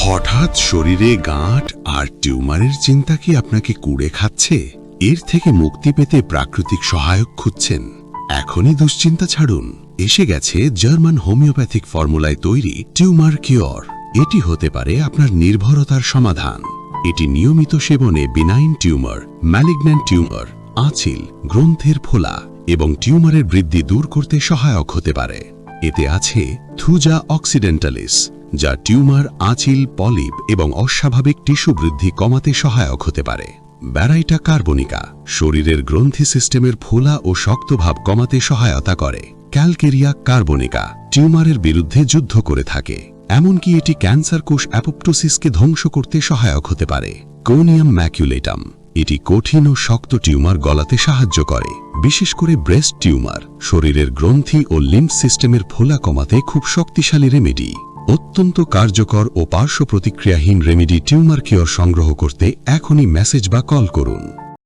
হঠাৎ শরীরে গাঁট আর টিউমারের চিন্তা কি আপনাকে কুড়ে খাচ্ছে? এর থেকে মুক্তি পেতে প্রাকৃতিক সহায়ক খুঁজছেন? এখনই দুশ্চিন্তা ছাড়ুন। এসে গেছে জার্মান হোমিওপ্যাথিক ফর্মুলায় তৈরি টিউমার কিওর। এটি হতে পারে আপনার নির্ভরতার সমাধান। এটি নিয়মিত সেবনে বিনাইন টিউমার, ম্যালিগন্যান্ট টিউমার, আঁচিল, গ্রন্থের ফোলা এবং টিউমারের বৃদ্ধি দূর করতে সহায়ক হতে পারে। এতে আছে থুজা অক্সিডেন্টালিস, যা টিউমার, আঁচিল, পলিপ এবং অস্বাভাবিক টিস্যু বৃদ্ধি কমাতে সহায়ক হতে পারে। ব্যারাইটা কার্বনিকা শরীরের গ্রন্থি সিস্টেমের ফোলা ও শক্তভাব কমাতে সহায়তা করে। ক্যালকেরিয়া কার্বনিকা টিউমারের বিরুদ্ধে যুদ্ধ করে থাকে, এমনকি এটি ক্যান্সার কোষ অ্যাপোপ্টোসিসকে ধ্বংস করতে সহায়ক হতে পারে। কোনিয়াম ম্যাকুলেটাম এটি কঠিন ও শক্ত টিউমার গলাতে সাহায্য করে, বিশেষ করে ব্রেস্ট টিউমার। শরীরের গ্রন্থি ও লিম্ফ সিস্টেমের ফোলা কমাতে খুব শক্তিশালী রেমেডি। অত্যন্ত কার্যকর ও পার্শ্ব প্রতিক্রিয়াহীন রেমেডি টিউমার কিওর সংগ্রহ করতে এখনই মেসেজ বা কল করুন।